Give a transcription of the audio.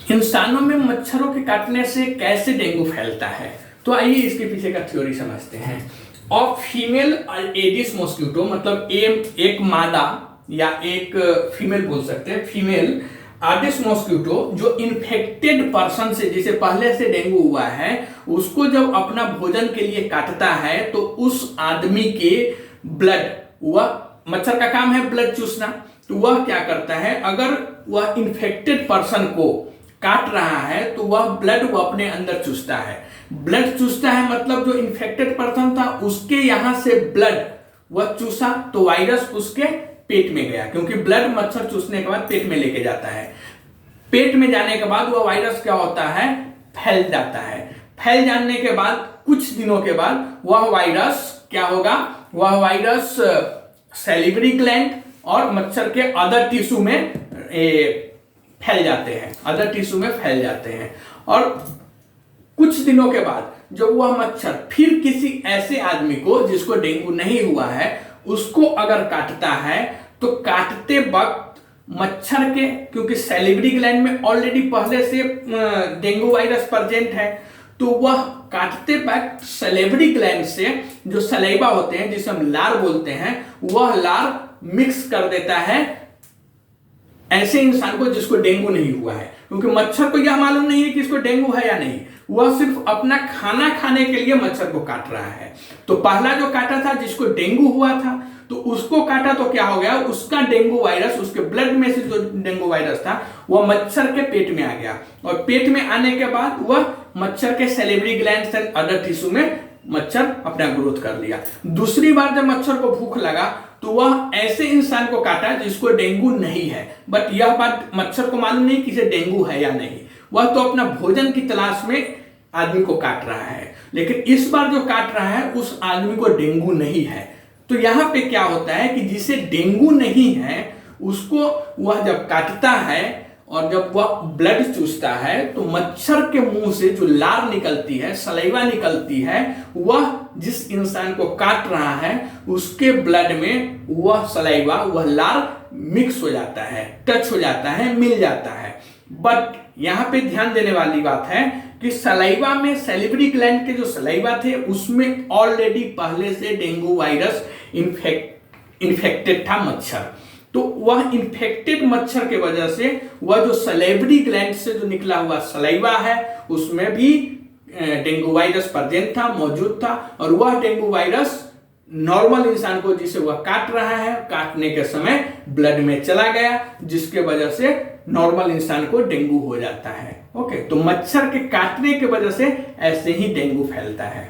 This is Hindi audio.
इंसानों में मच्छरों के काटने से कैसे डेंगू फैलता है, तो आइए इसके पीछे का थ्योरी समझते हैं। और फीमेल एडिस मॉस्किटो मतलब एक मादा या एक फीमेल बोल सकते हैं, फीमेल एडिस मॉस्किटो जो इन्फेक्टेड पर्सन से, जिसे पहले से डेंगू हुआ है, उसको जब अपना भोजन के लिए काटता है तो उस आदमी के ब्लड, वह मच्छर का काम है ब्लड चूसना, तो वह क्या करता है, अगर वह इन्फेक्टेड पर्सन को काट रहा है तो वह ब्लड वो अपने अंदर चूसता है। ब्लड चूसता है मतलब जो इन्फेक्टेड पर्सन था उसके यहां से ब्लड वह चूसा तो वायरस उसके पेट में गया, क्योंकि ब्लड मच्छर चूसने के बाद पेट में लेके जाता है। पेट में जाने के बाद वह वायरस क्या होता है, फैल जाता है। फैल जाने के बाद कुछ दिनों के बाद वह वायरस क्या होगा, वह वायरस सैलिवरी ग्लैंड और मच्छर के अदर टिश्यू में फैल जाते हैं, अदर टिश्यू में फैल जाते हैं। और कुछ दिनों के बाद जब वह मच्छर फिर किसी ऐसे आदमी को जिसको डेंगू नहीं हुआ है उसको अगर काटता है तो काटते वक्त मच्छर के, क्योंकि सैलिवरी ग्लैंड में ऑलरेडी पहले से डेंगू वायरस प्रेजेंट है, तो वह काटते वक्त सैलिवरी ग्लैंड से जो सलाइवा होते हैं जिसे हम लार बोलते हैं, वह लार मिक्स कर देता है ऐसे इंसान को जिसको डेंगू नहीं हुआ है। क्योंकि मच्छर को यह मालूम नहीं है कि इसको डेंगू है या नहीं, वह सिर्फ अपना खाना खाने के लिए मच्छर को काट रहा है। तो पहला जो काटा था जिसको डेंगू हुआ था तो उसको काटा तो क्या हो गया, उसका डेंगू वायरस, उसके ब्लड में से जो डेंगू वायरस था वह मच्छर के पेट में आ गया, और पेट में आने के बाद वह मच्छर के salivary glands and other tissue में मच्छर अपना ग्रोथ कर लिया। दूसरी बार जब मच्छर को भूख लगा तो वह ऐसे इंसान को काटा जिसको डेंगू नहीं है, बट यह बात मच्छर को मालूम नहीं कि इसे डेंगू है या नहीं, वह तो अपना भोजन की तलाश में आदमी को काट रहा है। लेकिन इस बार जो काट रहा है उस आदमी को डेंगू नहीं है। तो यहां पे क्या होता है कि जिसे डेंगू नहीं है उसको वह जब काटता है और जब वह ब्लड चूसता है तो मच्छर के मुंह से जो लार निकलती है, सलाइवा निकलती है, वह जिस इंसान को काट रहा है उसके ब्लड में वह सलाइवा, वह लार मिक्स हो जाता है, टच हो जाता है, मिल जाता है। बट यहां पे ध्यान देने वाली बात है कि सलाइवा में, सैलिवरी ग्लैंड के जो सलाइवा थे उसमें ऑलरेडी पहले से डेंगू वायरस इन्फेक्टेड था मच्छर, तो वह इन्फेक्टेड मच्छर के वजह से वह जो सैलिवरी ग्लैंड से जो निकला हुआ सलाइवा है उसमें भी डेंगू वायरस प्रेजेंट था, मौजूद था, और वह डेंगू वायरस नॉर्मल इंसान को जिसे वह काट रहा है, काटने के समय ब्लड में चला गया, जिसके वजह से नॉर्मल इंसान को डेंगू हो जाता है। ओके, तो मच्छर के काटने के वजह से ऐसे ही डेंगू फैलता है।